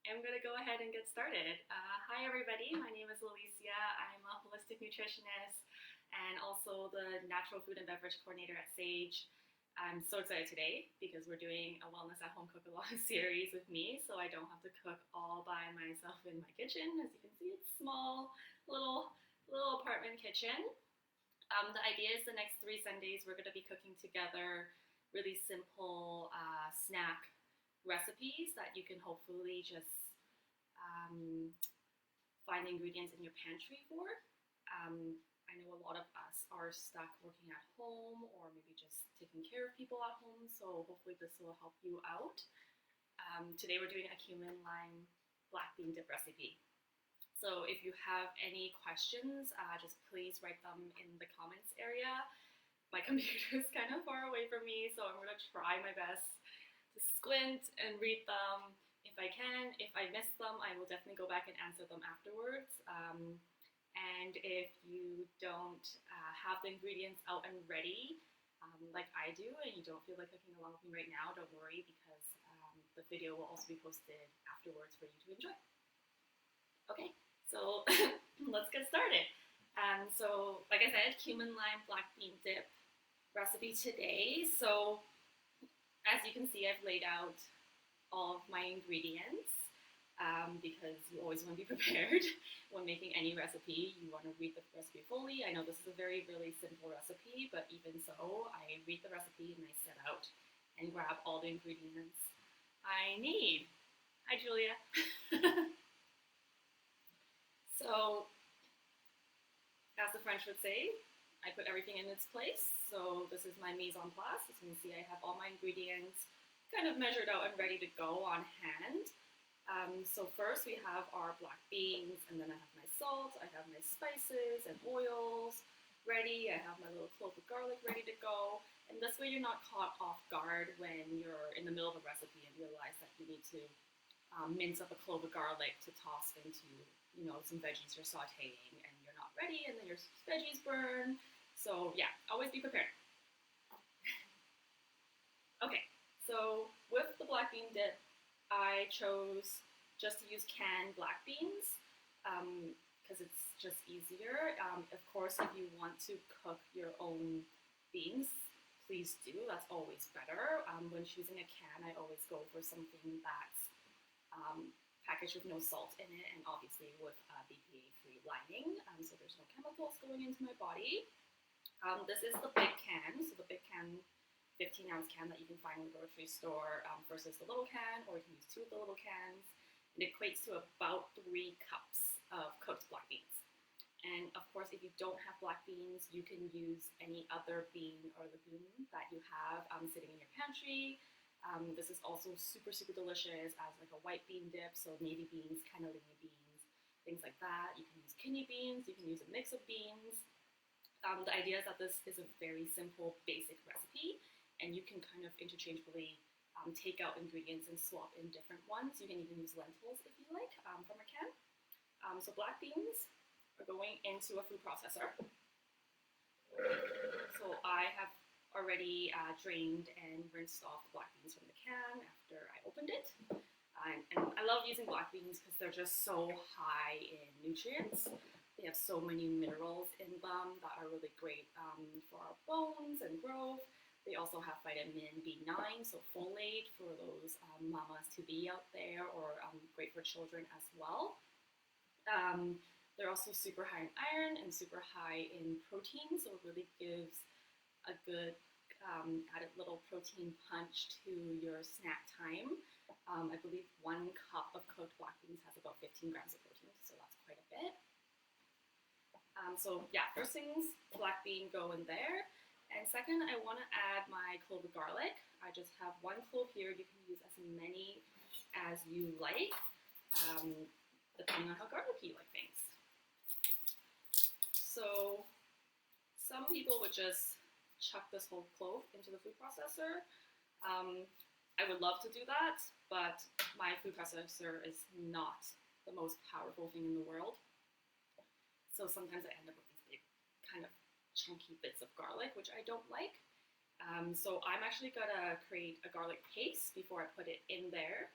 I'm going to go ahead and get started. Hi, everybody. My name is Alicia. I'm a holistic nutritionist and also the natural food and beverage coordinator at Sage. I'm so excited today because we're doing a wellness at home cook along series with me, so I don't have to cook all by myself in my kitchen. As you can see, it's small, little apartment kitchen. The idea is the next 3 Sundays we're going to be cooking together really simple snack recipes that you can hopefully just find ingredients in your pantry for. I know a lot of us are stuck working at home or maybe just taking care of people at home, so hopefully this will help you out. Today we're doing a cumin lime black bean dip recipe. So if you have any questions, just please write them in the comments area. My computer is kind of far away from me, so I'm going to try my best to squint and read them if I can. If I miss them, I will definitely go back and answer them afterwards. And if you don't have the ingredients out and ready, like I do, and you don't feel like cooking along with me right now, don't worry, because the video will also be posted afterwards for you to enjoy. Okay, so let's get started. So, like I said, cumin lime black bean dip recipe today. So, as you can see, I've laid out all of my ingredients because you always want to be prepared when making any recipe. You want to read the recipe fully. I know this is a really simple recipe, but even so, I read the recipe and I set out and grab all the ingredients I need. Hi, Julia. So, as the French would say, I put everything in its place. So this is my mise en place. As you can see, I have all my ingredients kind of measured out and ready to go on hand. So first we have our black beans, and then I have my salt, I have my spices and oils ready. I have my little clove of garlic ready to go. And this way you're not caught off guard when you're in the middle of a recipe and realize that you need to mince up a clove of garlic to toss into, some veggies you're sauteing, and you're not ready, and then your veggies burn. So yeah, always be prepared. Okay, so with the black bean dip, I chose just to use canned black beans because it's just easier. Of course, if you want to cook your own beans, please do. That's always better. When choosing a can, I always go for something that's packaged with no salt in it, and obviously with BPA-free lining, so there's no chemicals going into my body. This is the big can, so the big can, 15-ounce can that you can find in the grocery store versus the little can, or you can use 2 of the little cans. It equates to about 3 cups of cooked black beans. And of course, if you don't have black beans, you can use any other bean or legume that you have sitting in your pantry. This is also super delicious as like a white bean dip, so navy beans, cannellini beans, things like that. You can use kidney beans, you can use a mix of beans. The idea is that this is a very simple, basic recipe, and you can kind of interchangeably take out ingredients and swap in different ones. You can even use lentils if you like from a can. So black beans are going into a food processor. So I have already drained and rinsed off the black beans from the can after I opened it. And I love using black beans because they're just so high in nutrients. They have so many minerals in them that are really great for our bones and growth. They also have vitamin B9, so folate for those mamas to be out there, or great for children as well. They're also super high in iron and super high in protein, so it really gives a good added little protein punch to your snack time. I believe 1 cup of cooked black beans has about 15 grams of protein, so that's quite a bit. So yeah, first things, black bean go in there. And second, I want to add my clove of garlic. I just have 1 clove here. You can use as many as you like, depending on how garlicky you like things. So some people would just chuck this whole clove into the food processor. I would love to do that, but my food processor is not the most powerful thing in the world. So sometimes I end up with these big kind of chunky bits of garlic, which I don't like. So I'm actually gonna create a garlic paste before I put it in there.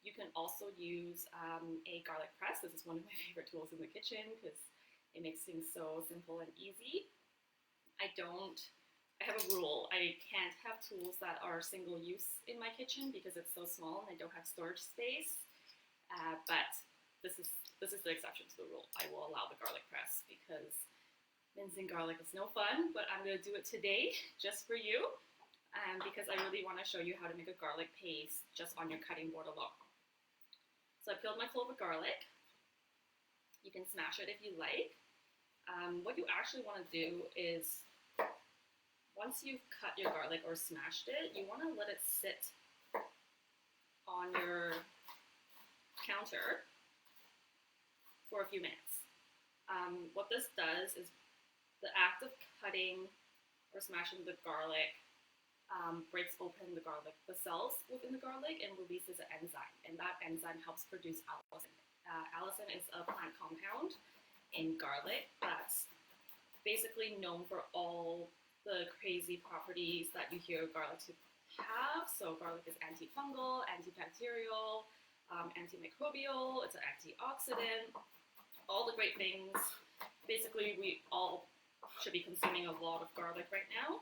You can also use a garlic press. This is one of my favorite tools in the kitchen because it makes things so simple and easy. I have a rule. I can't have tools that are single use in my kitchen because it's so small and I don't have storage space. But this is the exception to the rule. I will allow the garlic press because mincing garlic is no fun, but I'm going to do it today just for you because I really want to show you how to make a garlic paste just on your cutting board alone. So I peeled my clove of garlic. You can smash it if you like. What you actually want to do is, once you've cut your garlic or smashed it, you want to let it sit on your counter for a few minutes. What this does is the act of cutting or smashing the garlic breaks open the cells within the garlic and releases an enzyme, and that enzyme helps produce allicin. Allicin is a plant compound in garlic that's basically known for all the crazy properties that you hear garlic to have. So garlic is antifungal, antibacterial, antimicrobial, it's an antioxidant, all the great things. Basically, we all should be consuming a lot of garlic right now.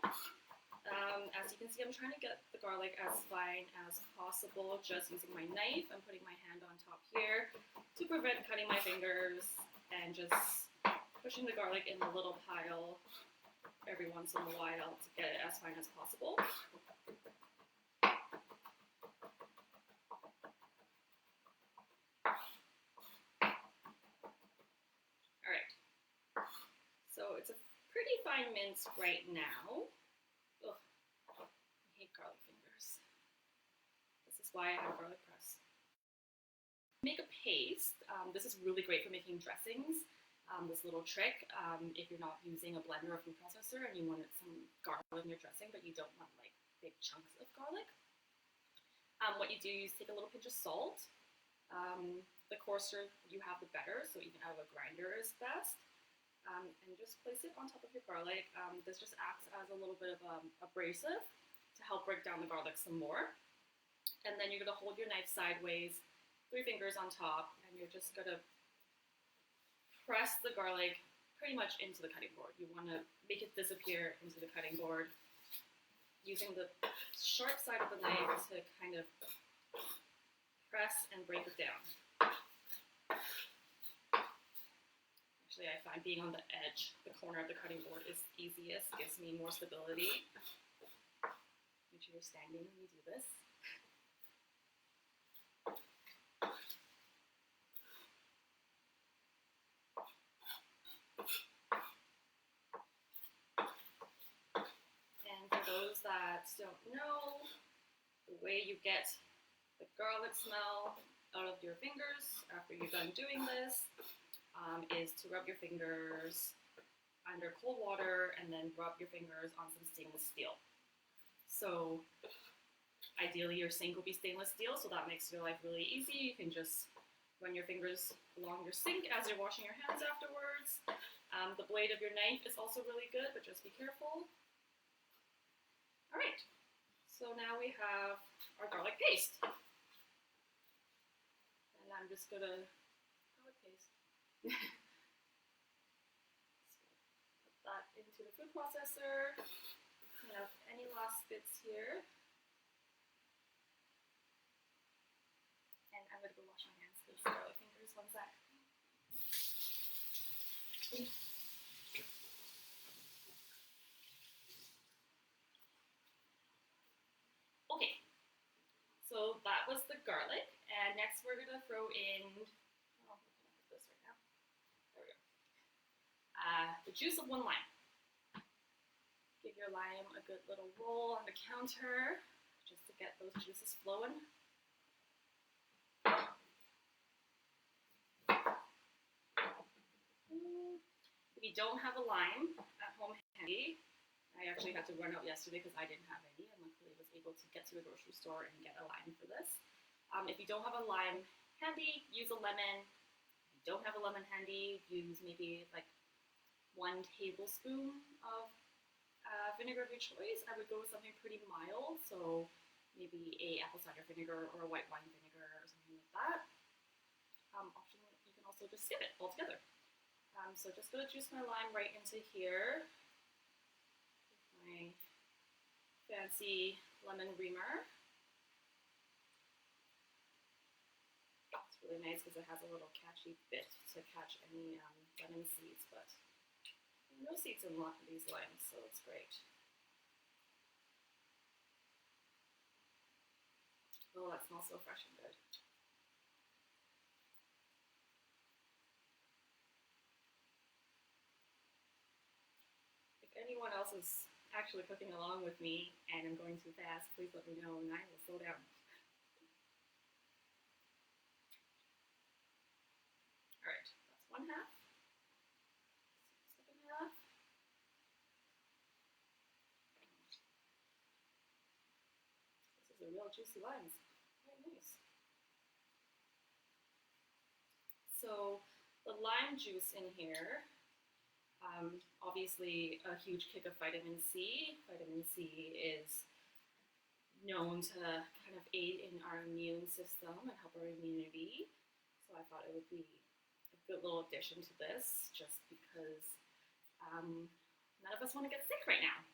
As you can see, I'm trying to get the garlic as fine as possible, just using my knife. I'm putting my hand on top here to prevent cutting my fingers, and just pushing the garlic in a little pile every once in a while to get it as fine as possible. Alright, so it's a pretty fine mince right now. Ugh, I hate garlic fingers. This is why I have a garlic press. Make a paste. This is really great for making dressings. This little trick, if you're not using a blender or food processor and you want some garlic in your dressing, but you don't want like big chunks of garlic, what you do is take a little pinch of salt. The coarser you have, the better, so even out of a grinder is best. And just place it on top of your garlic. This just acts as a little bit of abrasive to help break down the garlic some more. And then you're going to hold your knife sideways, 3 fingers on top, and you're just going to press the garlic pretty much into the cutting board. You want to make it disappear into the cutting board using the sharp side of the knife to kind of press and break it down. Actually, I find being on the edge, the corner of the cutting board is easiest, gives me more stability. Make sure you're standing when you do this. And for those that don't know, the way you get the garlic smell out of your fingers after you're done doing this is to rub your fingers under cold water and then rub your fingers on some stainless steel. So ideally your sink will be stainless steel, so that makes your life really easy. You can just run your fingers along your sink as you're washing your hands afterwards. The blade of your knife is also really good, but just be careful. Alright, so now we have our garlic paste. And I'm just gonna, garlic paste. Put that into the food processor. We have any last bits here. And I'm gonna go wash my hands because garlic fingers, 1 sec. Okay, so that was the garlic, and next we're gonna throw in, oh, we can put this right now. There we go. The juice of 1 lime. Give your lime a good little roll on the counter, just to get those juices flowing. If you don't have a lime at home handy, I actually had to run out yesterday because I didn't have any, and luckily was able to get to a grocery store and get a lime for this. If you don't have a lime handy, use a lemon. If you don't have a lemon handy, use maybe like 1 tablespoon of vinegar of your choice. I would go with something pretty mild, so maybe a apple cider vinegar or a white wine vinegar or something also just skip it altogether. So just going to juice my lime right into here with my fancy lemon reamer. It's really nice because it has a little catchy bit to catch any lemon seeds, but no seeds in these limes, so it's great. Oh, that smells so fresh and good. If anyone else is actually cooking along with me and I'm going too fast, please let me know and I will slow down. Alright, that's 1/2. Second half. This is a real juicy limes. Very nice. So the lime juice in here, obviously a huge kick of vitamin C. Vitamin C is known to kind of aid in our immune system and help our immunity. So I thought it would be a good little addition to this just because none of us want to get sick right now.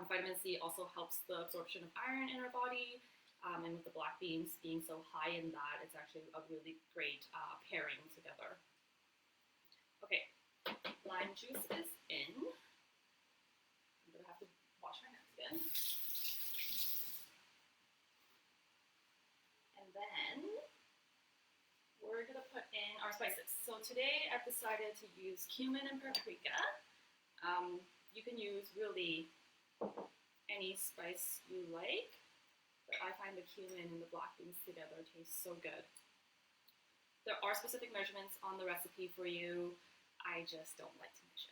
Vitamin C also helps the absorption of iron in our body. And with the black beans being so high in that, it's actually a really great pairing together. Okay, lime juice is in. I'm going to have to wash my hands again. And then we're going to put in our spices. So today I've decided to use cumin and paprika. You can use really any spice you like. But I find the cumin and the black beans together taste so good. There are specific measurements on the recipe for you. I just don't like to measure.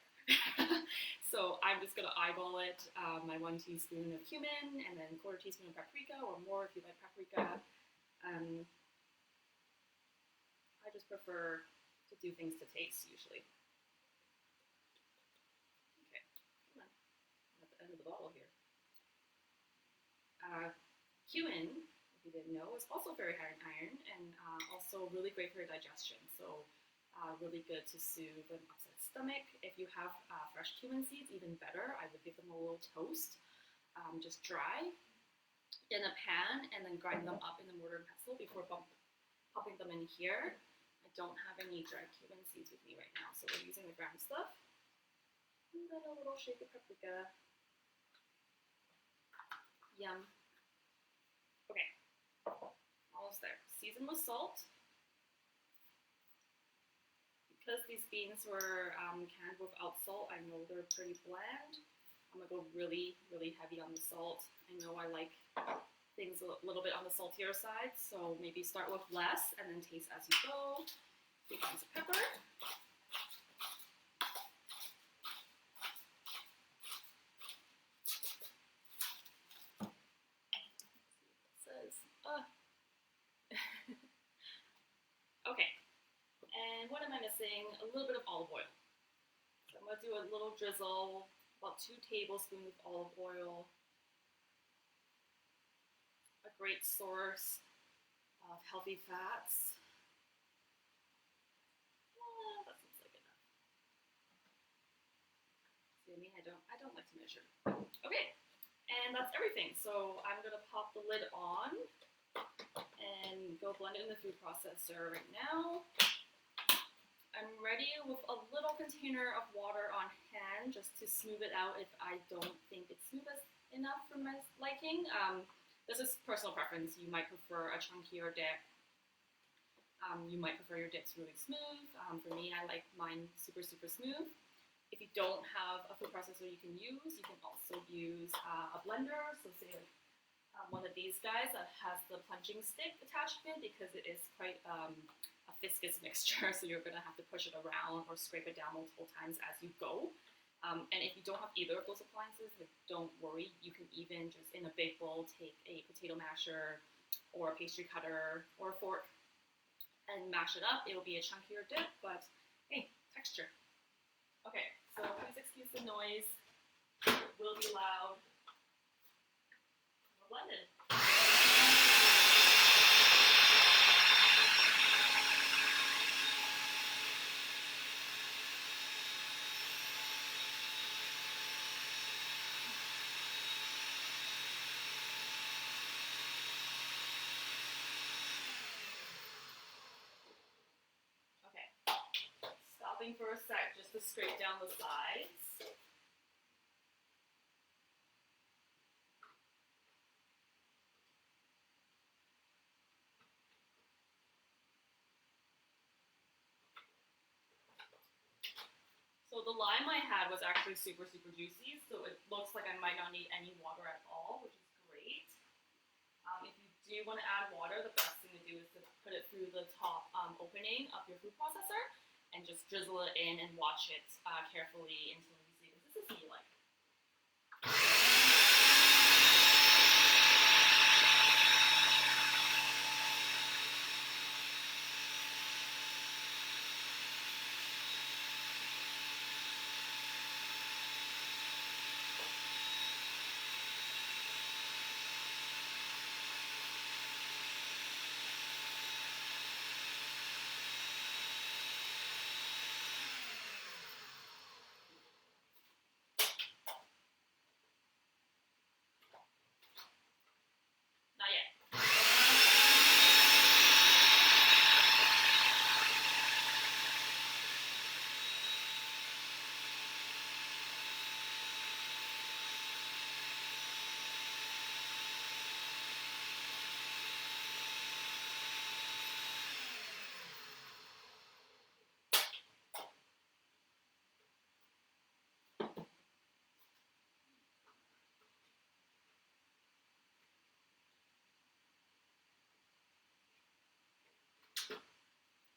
So I'm just going to eyeball it. My 1 teaspoon of cumin and then 1/4 teaspoon of paprika, or more if you like paprika. I just prefer to do things to taste usually. Okay, come on. I'm at the end of the bottle here. Cumin, if you didn't know, is also very high in iron and also really great for your digestion. So really good to soothe an upset stomach. If you have fresh cumin seeds, even better. I would give them a little toast, just dry, in a pan, and then grind them up in the mortar and pestle before popping them in here. I don't have any dried cumin seeds with me right now, so we're using the ground stuff. And then a little shake of paprika. Yum. Okay, almost there. Season with salt. Because these beans were canned without salt, I know they're pretty bland. I'm going to go really, really heavy on the salt. I know I like things a little bit on the saltier side, so maybe start with less and then taste as you go. 3 grams of pepper. Okay, and what am I missing? A little bit of olive oil. So I'm going to do a little drizzle, about 2 tablespoons of olive oil. A great source of healthy fats. That seems like enough. See me? I don't like to measure. Okay, and that's everything. So I'm going to pop the lid on and go blend it in the food processor right now. I'm ready with a little container of water on hand just to smooth it out if I don't think it's smooth enough for my liking. This is personal preference. You might prefer a chunkier dip. You might prefer your dips really smooth. For me, I like mine super, super smooth. If you don't have a food processor you can also use a blender. So say one of these guys that has the plunging stick attached to it, because it is quite a viscous mixture, so you're going to have to push it around or scrape it down multiple times as you go. And if you don't have either of those appliances, like, don't worry. You can even just in a big bowl take a potato masher or a pastry cutter or a fork and mash it up. It will be a chunkier dip, but hey, texture. Okay, so please excuse the noise. It will be loud. We're blended. tapping for a sec just to scrape down the sides. So the lime I had was actually super, super juicy, so it looks like I might not need any water at all, which is great. If you do want to add water, the best thing to do is to put it through the top opening of your food processor and just drizzle it in and watch it carefully until you see this is sea like. Not yet.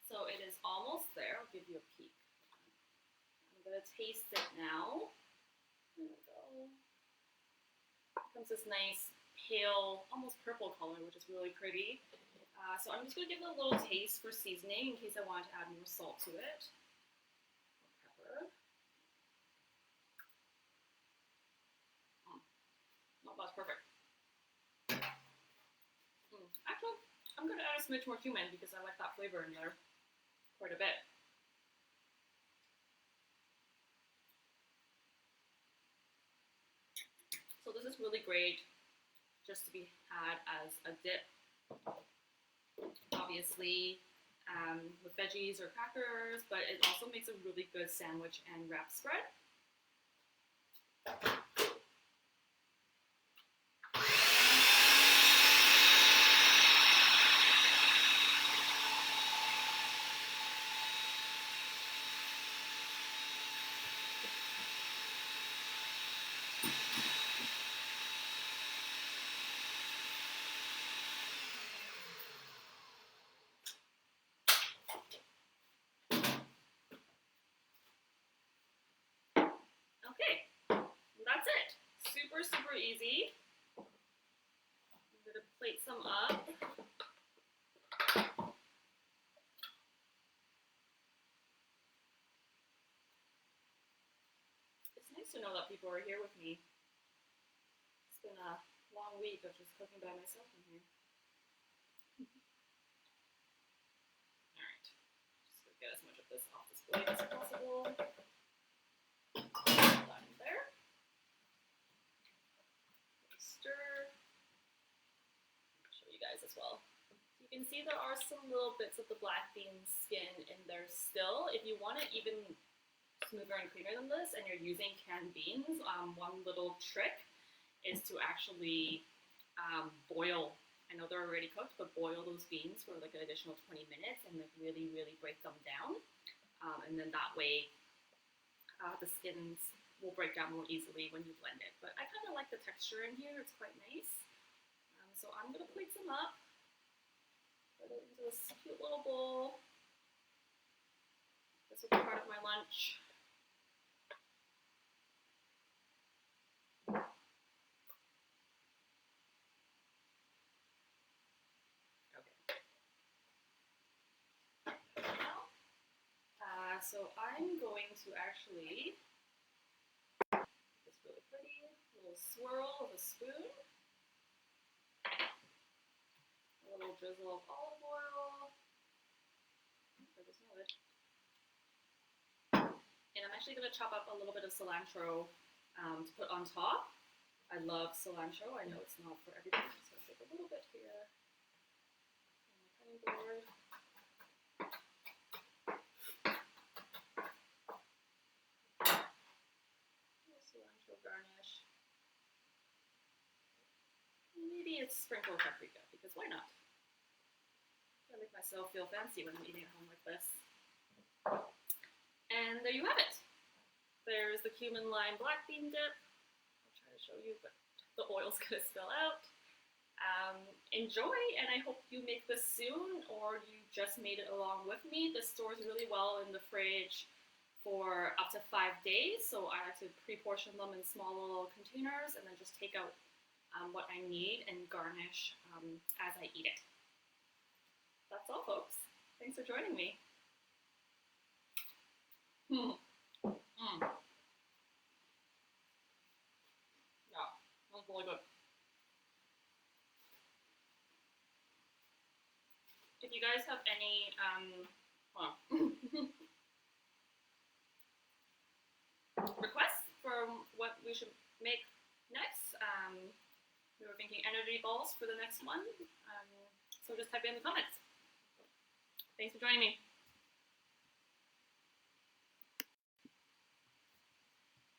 So it is almost there. I'll give you a peek. I'm going to taste it now. There we go. It comes this nice pale, almost purple color, which is really pretty. So I'm just going to give it a little taste for seasoning in case I want to add more salt to it. Pepper. Oh, that's perfect. Actually, I'm going to add a smidge more cumin because I like that flavor in there quite a bit. So this is really great just to be had as a dip. Obviously with veggies or crackers, but it also makes a really good sandwich and wrap spread. Okay, that's it. Super, super easy. I'm going to plate some up. It's nice to know that people are here with me. It's been a long week of just cooking by myself in here. Alright, just going to get as much of this off this plate as possible. Stir. I'll show you guys as well. So you can see there are some little bits of the black bean skin in there still. If you want it even smoother and creamier than this and you're using canned beans, one little trick is to actually boil. I know they're already cooked, but boil those beans for like an additional 20 minutes and like really, really break them down. And then that way the skins will break down more easily when you blend it. But I kind of like the texture in here. It's quite nice. So I'm going to plate some up. Put it into this cute little bowl. This will be part of my lunch. Okay. Now, so I'm going to actually really pretty little swirl of a spoon, a little drizzle of olive oil, and I'm actually going to chop up a little bit of cilantro to put on top. I love cilantro. I know it's not for everybody. I'm just going to take a little bit here on my cutting board. it's sprinkled paprika, because why not? I make myself feel fancy when I'm eating at home like this. And there you have it. There's the cumin lime black bean dip. I'll try to show you, but the oil's gonna spill out. Enjoy, and I hope you make this soon, or you just made it along with me. This stores really well in the fridge for up to 5 days, so I like to pre-portion them in small little containers and then just take out what I need and garnish as I eat it. That's all, folks. Thanks for joining me. Yeah, that's really good. If you guys have any requests for what we should make next, we were thinking energy balls for the next one, so just type it in the comments. Thanks for joining me.